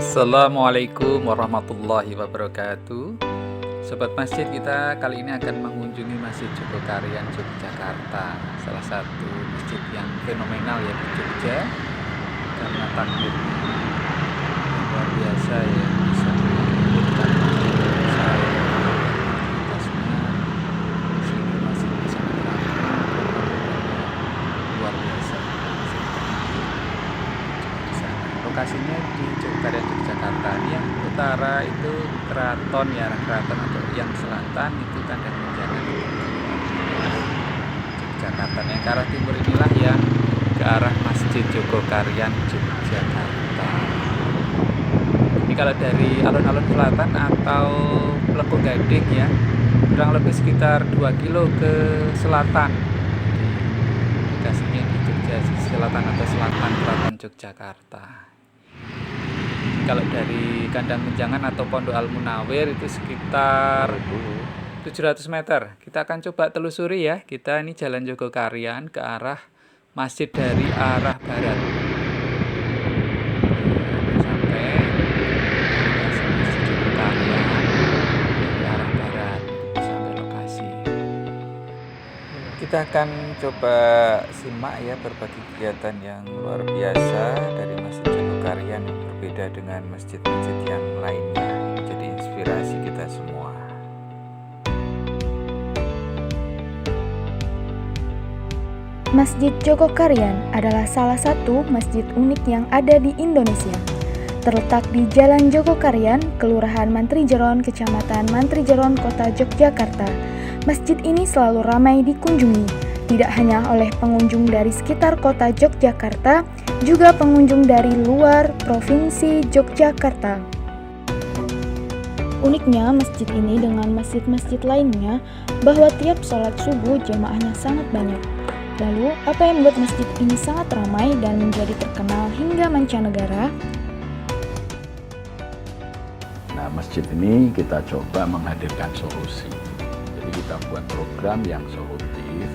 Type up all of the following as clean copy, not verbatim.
Assalamualaikum warahmatullahi wabarakatuh. Sobat Masjid, kita kali ini akan mengunjungi Masjid Jogokarian Yogyakarta, salah satu masjid yang fenomenal ya di Jogja, karena takbirnya luar biasa ya, bisa menunjukkan saya atasnya, sehingga masjid bisa menerapkan luar biasa. Di sana lokasinya di Jogokarian Yogyakarta. Yang utara itu keraton ya, keraton, atau yang selatan itu Kandang Menjangan Yogyakarta. Yang ke arah timur inilah yang ke arah Masjid Jogokarian Yogyakarta. Ini kalau dari alun-alun selatan atau Lengkung Gading ya, kurang lebih sekitar 2 kilo ke selatan. Lokasinya di Jogja selatan atau selatan Keraton Yogyakarta. Kalau dari Kandang Menjangan atau Pondok Al Munawir itu sekitar 700 meter. Kita akan coba telusuri ya. Kita ini jalan Jogokarian ke arah masjid dari arah barat. Sampai lokasi Masjid Jogokarian dari arah barat sampai lokasi. Kita akan coba simak ya berbagai kegiatan yang luar biasa dari Masjid Jogokarian yang berbeda dengan masjid-masjid yang lainnya. Jadi inspirasi kita semua. Masjid Jogokarian adalah salah satu masjid unik yang ada di Indonesia. Terletak di Jalan Jogokarian, Kelurahan Mantrijeron, Kecamatan Mantrijeron, Kota Yogyakarta. Masjid ini selalu ramai dikunjungi, tidak hanya oleh pengunjung dari sekitar kota Yogyakarta, juga pengunjung dari luar Provinsi Yogyakarta. Uniknya masjid ini dengan masjid-masjid lainnya bahwa tiap sholat subuh jamaahnya sangat banyak. Lalu, apa yang membuat masjid ini sangat ramai dan menjadi terkenal hingga mancanegara? Nah, masjid ini kita coba menghadirkan solusi. Jadi kita buat program yang solutif,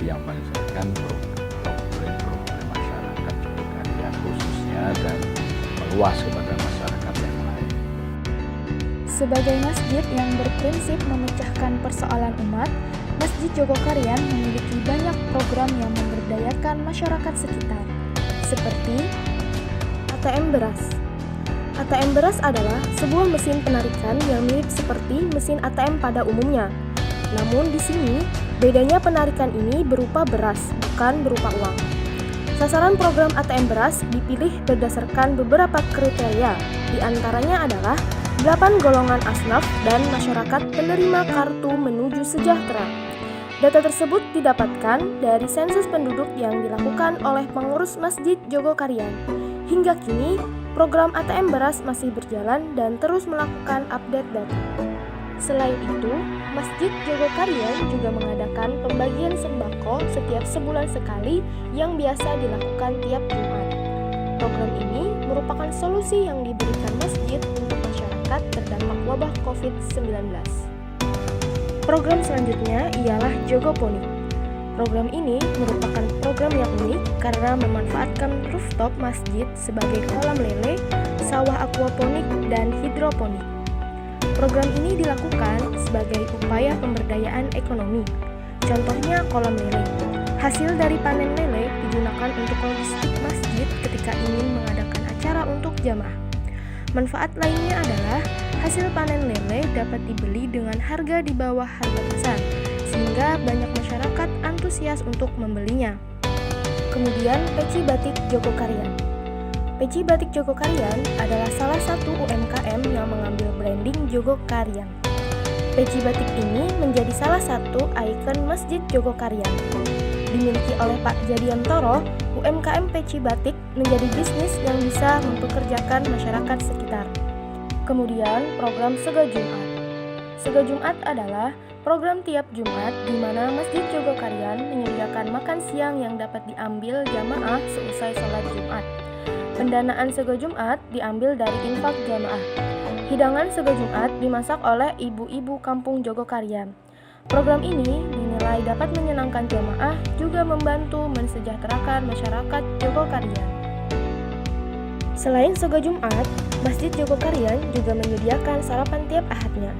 yang menyelesaikan problem-problem masyarakat Jogokarian khususnya dan meluas kepada masyarakat yang lain. Sebagai masjid yang berprinsip memecahkan persoalan umat, Masjid Jogokarian memiliki banyak program yang memberdayakan masyarakat sekitar, seperti ATM Beras. ATM Beras adalah sebuah mesin penarikan yang mirip seperti mesin ATM pada umumnya. Namun di sini, bedanya penarikan ini berupa beras, bukan berupa uang. Sasaran program ATM Beras dipilih berdasarkan beberapa kriteria, di antaranya adalah 8 golongan asnaf dan masyarakat penerima kartu menuju sejahtera. Data tersebut didapatkan dari sensus penduduk yang dilakukan oleh pengurus Masjid Jogokarian. Hingga kini, program ATM Beras masih berjalan dan terus melakukan update data. Selain itu, Masjid Jogokarian juga mengadakan pembagian sembako setiap sebulan sekali yang biasa dilakukan tiap Jumat. Program ini merupakan solusi yang diberikan masjid untuk masyarakat terdampak wabah COVID-19. Program selanjutnya ialah Jogoponik. Program ini merupakan program yang unik karena memanfaatkan rooftop masjid sebagai kolam lele, sawah aquaponik, dan hidroponik. Program ini dilakukan sebagai upaya pemberdayaan ekonomi. Contohnya kolam lele. Hasil dari panen lele digunakan untuk logistik masjid ketika ingin mengadakan acara untuk jamaah. Manfaat lainnya adalah hasil panen lele dapat dibeli dengan harga di bawah harga pasar, sehingga banyak masyarakat antusias untuk membelinya. Kemudian, Peci Batik Jogokarian. Peci Batik Jogokarian adalah salah satu UMKM yang mengambil branding Jogokarian. Peci batik ini menjadi salah satu ikon Masjid Jogokarian. Dimiliki oleh Pak Jadiantoro, UMKM Peci Batik menjadi bisnis yang bisa mempekerjakan masyarakat sekitar. Kemudian, program Sega Jumat. Sega Jumat adalah program tiap Jumat di mana Masjid Jogokarian menyediakan makan siang yang dapat diambil jamaah seusai sholat Jumat. Pendanaan Sega Jumat diambil dari infak jamaah. Hidangan Sega Jumat dimasak oleh ibu-ibu kampung Jogokarian. Program ini dinilai dapat menyenangkan jamaah, juga membantu mensejahterakan masyarakat Jogokarian. Selain Sogo Jumat, Masjid Jogokarian juga menyediakan sarapan tiap ahadnya.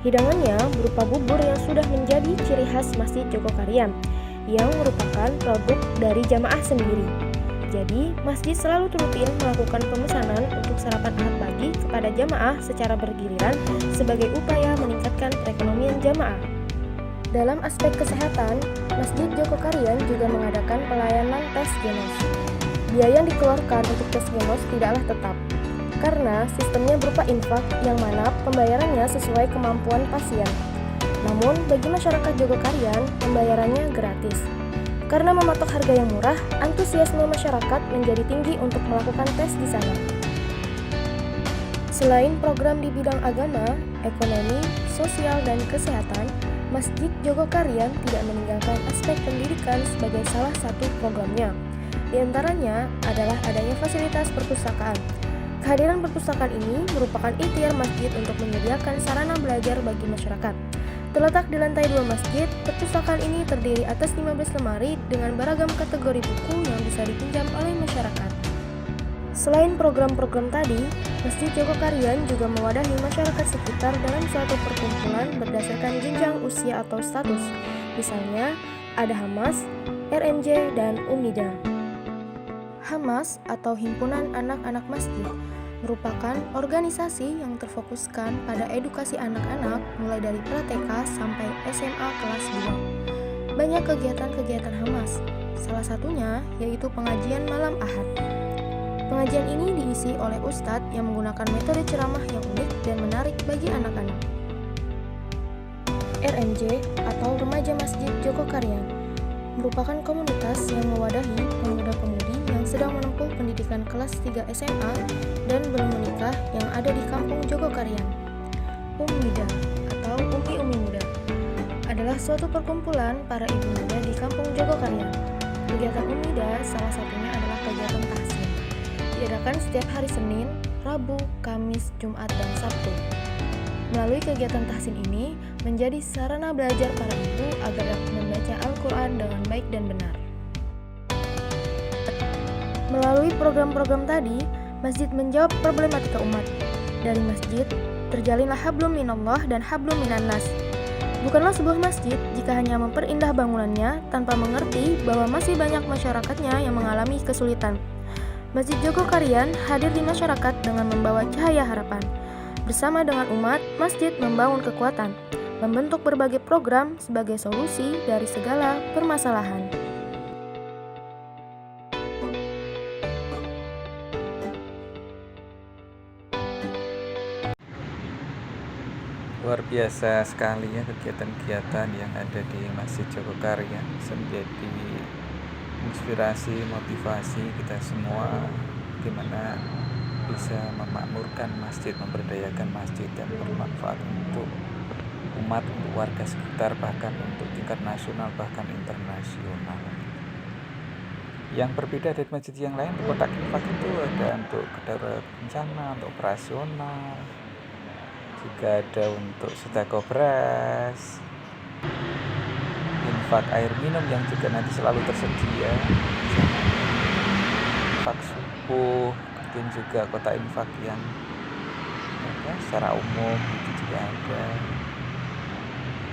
Hidangannya berupa bubur yang sudah menjadi ciri khas Masjid Jogokarian, yang merupakan produk dari jamaah sendiri. Jadi, masjid selalu rutin melakukan pemesanan untuk sarapan ahad pagi kepada jamaah secara bergiliran sebagai upaya meningkatkan perekonomian jamaah. Dalam aspek kesehatan, Masjid Jogokarian juga mengadakan pelayanan tes genos. Biaya yang dikeluarkan untuk tes genos tidaklah tetap, karena sistemnya berupa infak yang mana pembayarannya sesuai kemampuan pasien. Namun, bagi masyarakat Jogokarian, pembayarannya gratis. Karena mematok harga yang murah, antusiasme masyarakat menjadi tinggi untuk melakukan tes di sana. Selain program di bidang agama, ekonomi, sosial, dan kesehatan, Masjid Jogokarian tidak meninggalkan aspek pendidikan sebagai salah satu programnya. Di antaranya adalah adanya fasilitas perpustakaan. Kehadiran perpustakaan ini merupakan ikhtiar masjid untuk menyediakan sarana belajar bagi masyarakat. Terletak di lantai 2 masjid, perpustakaan ini terdiri atas 15 lemari dengan beragam kategori buku yang bisa dipinjam oleh masyarakat. Selain program-program tadi, Masjid Jogokarian juga mewadahi masyarakat sekitar dalam suatu perkumpulan berdasarkan jenjang usia atau status. Misalnya, ada Hamas, RMJ, dan Umida. Hamas atau Himpunan Anak-anak Masjid merupakan organisasi yang terfokuskan pada edukasi anak-anak mulai dari pra-TK sampai SMA kelas 2. Banyak kegiatan-kegiatan Hamas, salah satunya yaitu pengajian malam Ahad. Pengajian ini diisi oleh ustadz yang menggunakan metode ceramah yang unik dan menarik bagi anak-anak. RMJ atau Remaja Masjid Jogokarian merupakan komunitas yang mewadahi pemuda-pemudi yang sedang menempuh pendidikan kelas 3 SMA dan belum menikah yang ada di kampung Jogokarian. Umida atau Umi Muda adalah suatu perkumpulan para ibu muda di kampung Jogokarian. Kegiatan Umida salah satunya adalah kegiatan tahsin. Diadakan setiap hari Senin, Rabu, Kamis, Jumat, dan Sabtu. Melalui kegiatan tahsin ini menjadi sarana belajar para ibu agar dapat membaca Al-Quran dengan baik dan benar. Melalui program-program tadi, masjid menjawab problematika umat. Dari masjid, terjalinlah hablum minallah dan hablum minannas. Bukanlah sebuah masjid jika hanya memperindah bangunannya tanpa mengerti bahwa masih banyak masyarakatnya yang mengalami kesulitan. Masjid Jogokarian hadir di masyarakat dengan membawa cahaya harapan. Bersama dengan umat, masjid membangun kekuatan, membentuk berbagai program sebagai solusi dari segala permasalahan. Luar biasa sekali ya kegiatan-kegiatan yang ada di Masjid Jogokarian, bisa menjadi inspirasi, motivasi kita semua gimana bisa memakmurkan masjid, memberdayakan masjid dan bermanfaat untuk umat, untuk warga sekitar, bahkan untuk tingkat nasional, bahkan internasional. Yang berbeda dari masjid yang lain, kotak infak itu ada untuk kedarurat bencana, untuk operasional, juga ada untuk sedekah beras, infak air minum yang juga nanti selalu tersedia, infak subuh, kemudian juga kotak infak yang secara umum itu juga ada,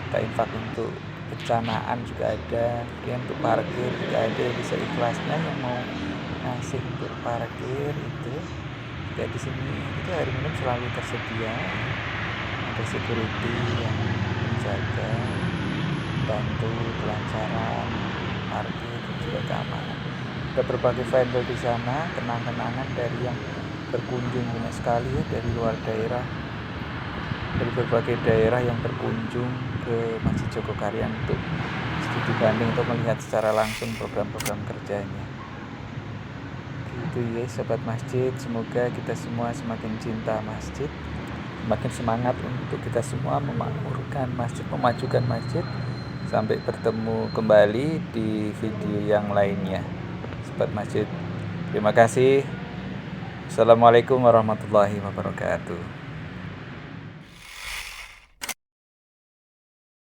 kotak infak untuk bencanaan juga ada, kemudian untuk parkir juga ada, bisa ikhlasnya yang mau ngasih untuk parkir itu juga di sini itu air minum selalu tersedia, ada security yang menjaga, bantu kelancaran parkir dan juga keamanan. Ada berbagai vendor di sana, kenang-kenangan dari yang berkunjung banyak sekali ya, dari luar daerah, dari berbagai daerah yang berkunjung ke Masjid Jogokarian untuk studi banding, untuk melihat secara langsung program-program kerjanya. Gitu ya sobat masjid, semoga kita semua semakin cinta masjid, semakin semangat untuk kita semua memakmurkan masjid, memajukan masjid. Sampai bertemu kembali di video yang lainnya sobat masjid. Terima kasih. Assalamualaikum warahmatullahi wabarakatuh.